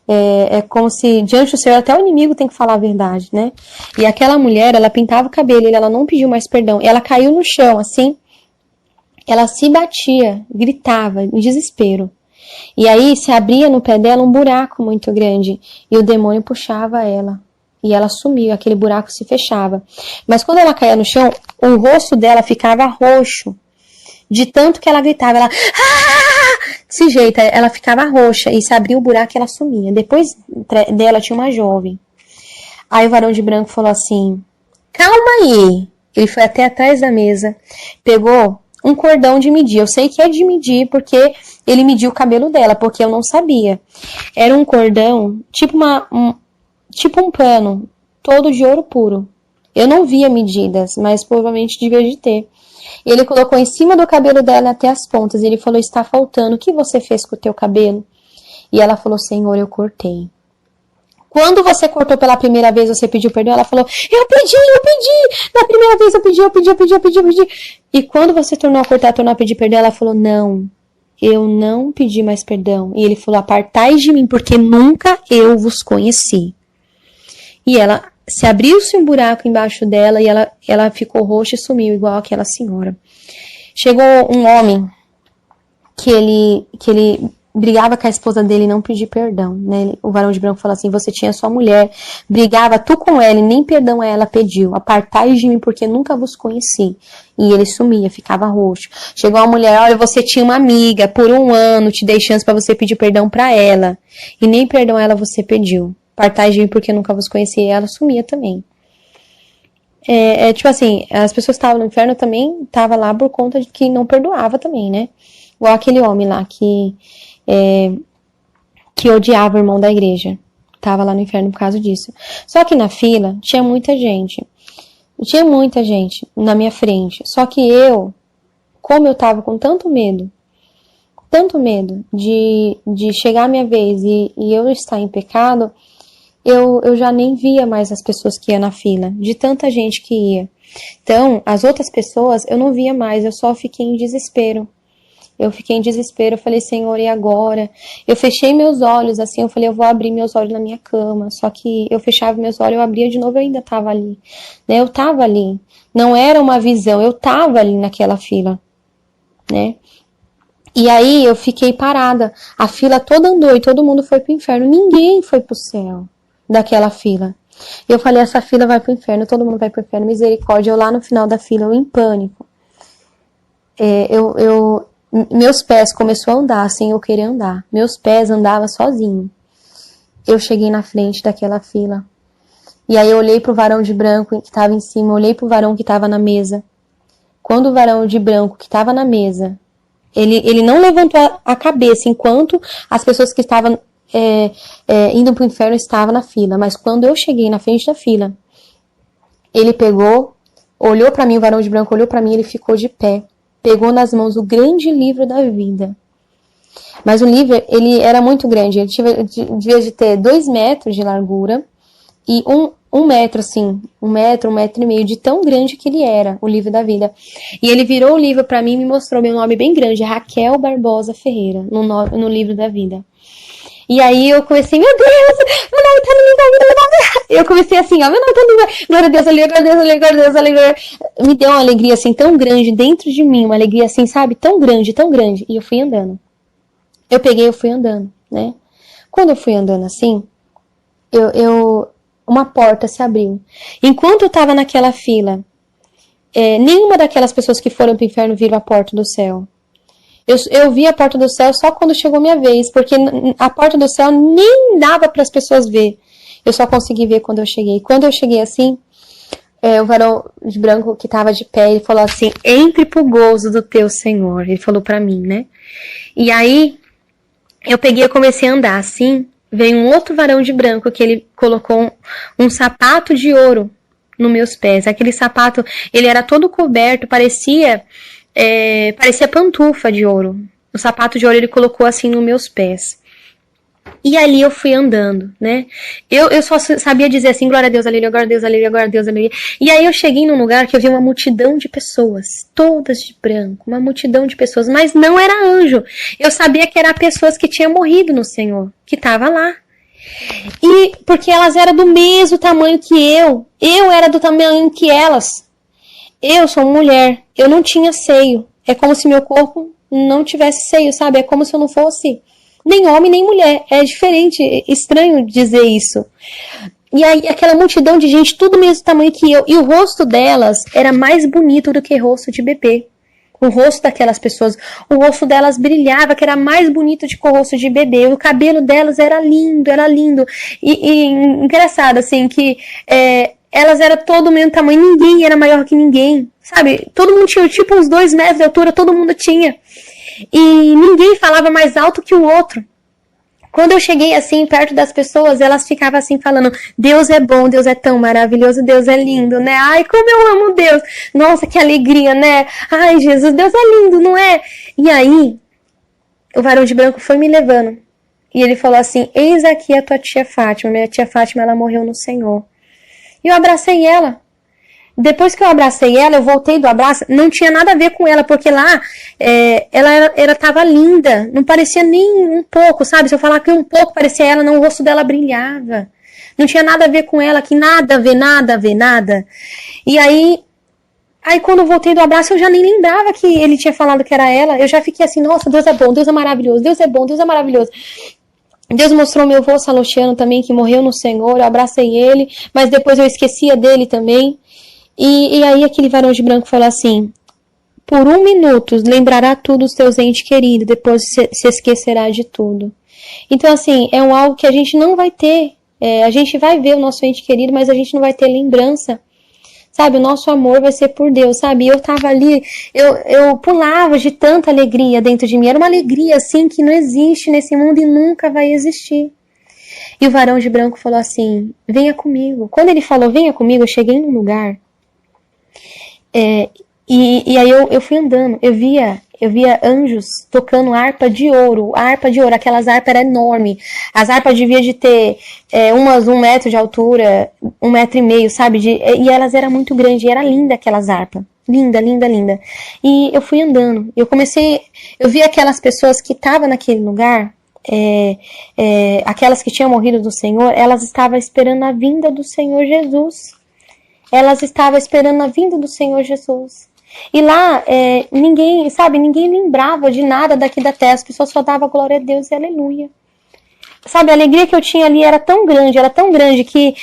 É como se, diante do Senhor, até o inimigo tem que falar a verdade, né? E aquela mulher, ela pintava o cabelo, ela não pediu mais perdão. Ela caiu no chão, assim, ela se batia, gritava, em desespero. E aí, se abria no pé dela um buraco muito grande, e o demônio puxava ela. E ela sumiu, aquele buraco se fechava. Mas quando ela caía no chão, o rosto dela ficava roxo. De tanto que ela gritava, ela... Desse jeito, ela ficava roxa. E se abria o buraco, ela sumia. Depois dela tinha uma jovem. Aí o varão de branco falou assim, calma aí. Ele foi até atrás da mesa, pegou um cordão de medir. Eu sei que é de medir, porque ele mediu o cabelo dela, porque eu não sabia. Era um cordão, tipo um pano, todo de ouro puro. Eu não via medidas, mas provavelmente devia de ter. Ele colocou em cima do cabelo dela até as pontas. Ele falou, está faltando, o que você fez com o teu cabelo? E ela falou, Senhor, eu cortei. Quando você cortou pela primeira vez, você pediu perdão? Ela falou, eu pedi. Na primeira vez eu pedi. E quando você tornou a cortar, tornou a pedir perdão, ela falou, não, eu não pedi mais perdão. E ele falou, apartai de mim, porque nunca eu vos conheci. E ela se abriu-se um buraco embaixo dela e ela ficou roxa e sumiu, igual aquela senhora. Chegou um homem que ele brigava com a esposa dele e não pediu perdão, né? O varão de branco falou assim, você tinha sua mulher, brigava tu com ela e nem perdão a ela pediu. Apartai de mim porque nunca vos conheci. E ele sumia, ficava roxo. Chegou uma mulher, olha, você tinha uma amiga, por 1 ano te dei chance para você pedir perdão para ela. E nem perdão a ela você pediu. Apartai de mim porque nunca vos conheci. E ela sumia também. Tipo assim, as pessoas que estavam no inferno também estavam lá por conta de que não perdoava também, né? Igual aquele homem lá que odiava o irmão da igreja. Tava lá no inferno por causa disso. De na fila tinha muita gente. Tinha muita gente na minha frente. Só que como eu tava com tanto medo de chegar a minha vez e eu estar em pecado, eu já nem via mais as pessoas que iam na fila, de tanta gente que ia. Então, as outras pessoas eu não via mais, eu só fiquei em desespero. Eu falei, Senhor, e agora? Eu fechei meus olhos, assim, eu falei, eu vou abrir meus olhos na minha cama. Só que eu fechava meus olhos, eu abria de novo, eu ainda tava ali. Né? Eu tava ali. Não era uma visão, eu tava ali naquela fila. Né? E aí eu fiquei parada. A fila toda andou e todo mundo foi pro inferno. Ninguém foi pro céu daquela fila. Eu falei, essa fila vai pro inferno, todo mundo vai pro inferno. Misericórdia, eu lá no final da fila, eu em pânico. meus pés começou a andar sem eu querer andar. Meus pés andavam sozinho. Eu cheguei na frente daquela fila. E aí eu olhei pro varão de branco que estava em cima, olhei pro varão que estava na mesa. Quando o varão de branco que estava na mesa, ele não levantou a cabeça enquanto as pessoas que estavam indo pro inferno estavam na fila. Mas quando eu cheguei na frente da fila, ele pegou, olhou para mim, o varão de branco olhou para mim, ele ficou de pé. Pegou nas mãos o grande livro da vida. Mas o livro, ele era muito grande. Ele devia de ter 2 metros de largura e um metro, assim, 1,5 metro, de tão grande que ele era, o livro da vida. E ele virou o livro pra mim e me mostrou meu nome bem grande, Raquel Barbosa Ferreira, no livro da vida. E aí eu comecei, meu Deus, meu nome tá no livro da vida. Eu comecei assim, ó, meu nome tá no livro da vida. Glória a Deus, glória a Deus, glória a Deus, glória. Me deu uma alegria assim tão grande dentro de mim, uma alegria assim, sabe, tão grande, tão grande. E eu fui andando. Eu fui andando, né? Quando eu fui andando assim, uma porta se abriu. Enquanto eu tava naquela fila, nenhuma daquelas pessoas que foram pro inferno viram a porta do céu. Eu vi a porta do céu só quando chegou minha vez, porque a porta do céu nem dava para as pessoas ver. Eu só consegui ver quando eu cheguei. Quando eu cheguei assim, o varão de branco que estava de pé, ele falou assim, entre pro gozo do teu Senhor. Ele falou para mim, né? E aí, eu peguei e comecei a andar assim, veio um outro varão de branco que ele colocou um sapato de ouro nos meus pés. Aquele sapato, ele era todo coberto, parecia pantufa de ouro. O sapato de ouro ele colocou assim nos meus pés. E ali eu fui andando, né? Eu só sabia dizer assim, glória a Deus, aleluia, glória a Deus, aleluia, glória a Deus, aleluia. E aí eu cheguei num lugar que eu vi uma multidão de pessoas, todas de branco, uma multidão de pessoas, mas não era anjo. Eu sabia que eram pessoas que tinham morrido no Senhor, que estavam lá. E porque elas eram do mesmo tamanho que eu era do tamanho que elas. Eu sou mulher, eu não tinha seio. É como se meu corpo não tivesse seio, sabe? É como se eu não fosse nem homem nem mulher. É diferente, é estranho dizer isso. E aí aquela multidão de gente, tudo do mesmo tamanho que eu. E o rosto delas era mais bonito do que o rosto de bebê. O rosto daquelas pessoas, o rosto delas brilhava, que era mais bonito do que o rosto de bebê. O cabelo delas era lindo, era lindo. E engraçado, assim, que elas eram todo o mesmo tamanho, ninguém era maior que ninguém, sabe? Todo mundo tinha tipo uns 2 metros de altura, todo mundo tinha. E ninguém falava mais alto que o outro. Quando eu cheguei assim, perto das pessoas, elas ficavam assim falando, Deus é bom, Deus é tão maravilhoso, Deus é lindo, né? Ai, como eu amo Deus! Nossa, que alegria, né? Ai, Jesus, Deus é lindo, não é? E aí, o varão de branco foi me levando. E ele falou assim, eis aqui a tua tia Fátima. Minha tia Fátima, ela morreu no Senhor. E eu abracei ela. Depois que eu abracei ela, eu voltei do abraço, não tinha nada a ver com ela, porque lá ela tava linda, não parecia nem um pouco, sabe? Se eu falar que um pouco parecia ela, não, o rosto dela brilhava. Não tinha nada a ver com ela, que nada a ver, nada a ver, nada. E aí quando eu voltei do abraço, eu já nem lembrava que ele tinha falado que era ela, eu já fiquei assim, nossa, Deus é bom, Deus é maravilhoso, Deus é bom, Deus é maravilhoso. Deus mostrou meu avô Salostiano também, que morreu no Senhor, eu abracei ele, mas depois eu esquecia dele também. E aí aquele varão de branco falou assim, por 1 minuto lembrará tudo os teus entes queridos, depois se esquecerá de tudo. Então assim, é algo que a gente não vai ter, a gente vai ver o nosso ente querido, mas a gente não vai ter lembrança, sabe? O nosso amor vai ser por Deus, sabe? Eu tava ali, eu pulava de tanta alegria dentro de mim, era uma alegria assim que não existe nesse mundo e nunca vai existir. E o varão de branco falou assim, venha comigo. Quando ele falou, venha comigo, eu cheguei num lugar, e aí eu fui andando, eu via anjos tocando harpa de ouro, aquelas harpas eram enormes, as harpas deviam de ter umas 1 metro de altura, 1,5 metro, sabe, e elas eram muito grandes, e era linda aquelas harpas, linda, linda, linda, e eu fui andando, eu vi aquelas pessoas que estavam naquele lugar, aquelas que tinham morrido do Senhor, elas estavam esperando a vinda do Senhor Jesus. Elas estavam esperando a vinda do Senhor Jesus. E lá, ninguém lembrava de nada daqui da terra. As pessoas só davam glória a Deus e aleluia. Sabe, a alegria que eu tinha ali era tão grande que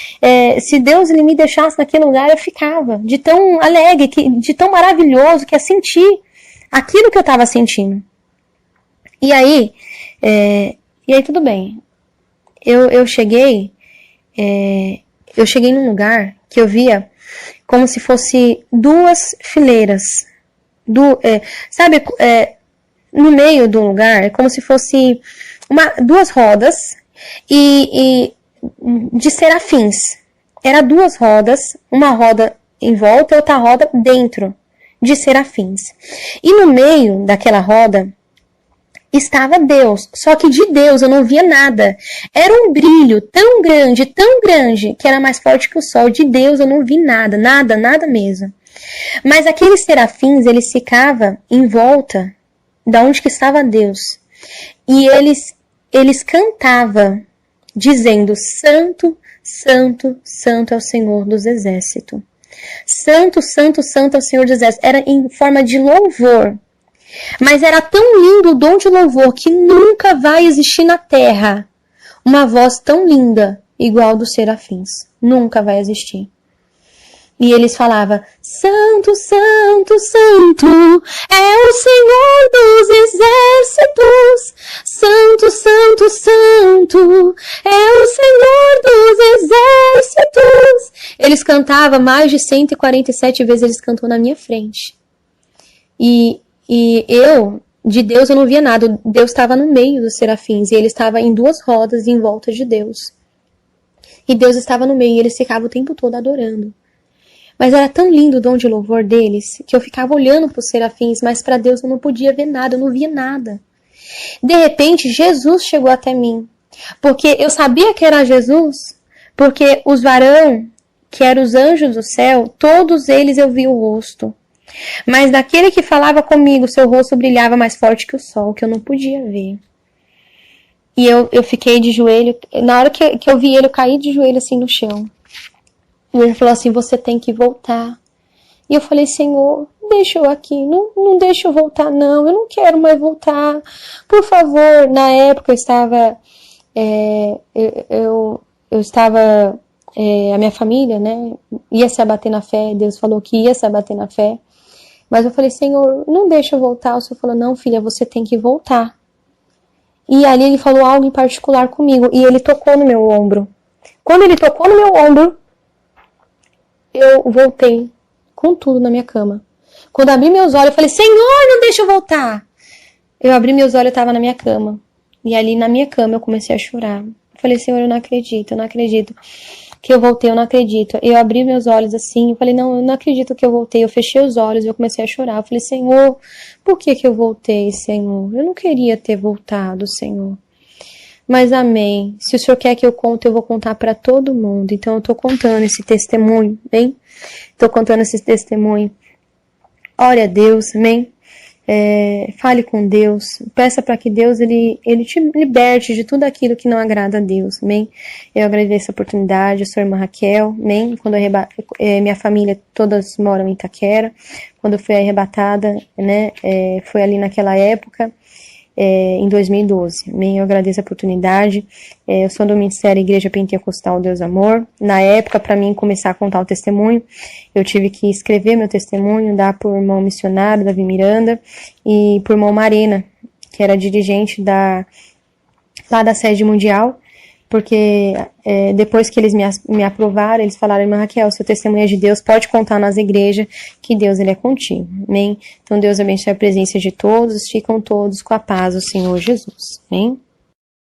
se Deus ele me deixasse naquele lugar, eu ficava. De tão alegre, de tão maravilhoso que é sentir aquilo que eu estava sentindo. E aí, tudo bem. Eu cheguei num lugar que eu via como se fosse duas fileiras. Sabe, no meio do lugar, é como se fosse duas rodas e de serafins. Era duas rodas, uma roda em volta e outra roda dentro de serafins. E no meio daquela roda estava Deus, só que de Deus eu não via nada. Era um brilho tão grande, que era mais forte que o sol. De Deus eu não vi nada, nada mesmo. Mas aqueles serafins, eles ficavam em volta da onde que estava Deus. E eles cantavam, dizendo: Santo, Santo, Santo é o Senhor dos Exércitos. Santo, Santo, Santo é o Senhor dos Exércitos. Era em forma de louvor. Mas era tão lindo o dom de louvor que nunca vai existir na terra uma voz tão linda igual dos serafins. Nunca vai existir. E eles falavam: Santo, Santo, Santo é o Senhor dos Exércitos. Santo, Santo, Santo é o Senhor dos Exércitos. Eles cantavam mais de 147 vezes, eles cantou na minha frente. E de Deus eu não via nada. Deus estava no meio dos serafins e ele estava em duas rodas em volta de Deus. E Deus estava no meio e eles ficavam o tempo todo adorando. Mas era tão lindo o dom de louvor deles que eu ficava olhando para os serafins, mas para Deus eu não podia ver nada, eu não via nada. De repente, Jesus chegou até mim. Porque eu sabia que era Jesus, porque os varão, que eram os anjos do céu, todos eles eu vi o rosto. Mas daquele que falava comigo, seu rosto brilhava mais forte que o sol, que eu não podia ver. E eu fiquei de joelho. Na hora que eu vi ele, eu caí de joelho assim no chão. E ele falou assim: você tem que voltar. E eu falei: Senhor, deixa eu aqui. Não deixa eu voltar, não. Eu não quero mais voltar. Por favor. Na época eu estava... eu estava... a minha família, né? Ia se abater na fé. Deus falou que ia se abater na fé. Mas eu falei: Senhor, não deixa eu voltar. O Senhor falou: não, filha, você tem que voltar. E ali ele falou algo em particular comigo. E ele tocou no meu ombro. Quando ele tocou no meu ombro, eu voltei com tudo na minha cama. Quando eu abri meus olhos, eu falei: Senhor, não deixa eu voltar. Eu abri meus olhos, eu estava na minha cama. E ali na minha cama eu comecei a chorar. Eu falei: Senhor, eu não acredito que eu voltei, eu não acredito. Eu abri meus olhos assim, eu falei: não, eu não acredito que eu voltei. Eu fechei os olhos e eu comecei a chorar. Eu falei: Senhor, por que eu voltei, Senhor? Eu não queria ter voltado, Senhor. Mas amém. Se o Senhor quer que eu conte, eu vou contar para todo mundo. Então eu tô contando esse testemunho, bem? Tô contando esse testemunho. Ore a Deus, amém? Fale com Deus, peça para que Deus ele te liberte de tudo aquilo que não agrada a Deus, amém? Eu agradeço a oportunidade, eu sou a irmã Raquel, amém? Quando minha família todas moram em Itaquera, quando eu fui arrebatada, né, foi ali naquela época, em 2012, amém? Eu agradeço a oportunidade. Eu sou do Ministério Igreja Pentecostal Deus Amor. Na época, para mim começar a contar o testemunho, eu tive que escrever meu testemunho, dar por irmão missionário, Davi Miranda, e por irmão Marena, que era dirigente lá da sede mundial, porque depois que eles me aprovaram, eles falaram: irmã Raquel, seu testemunho é de Deus, pode contar nas igrejas, que Deus ele é contigo, amém? Então Deus abençoe a presença de todos, ficam todos com a paz do Senhor Jesus, amém?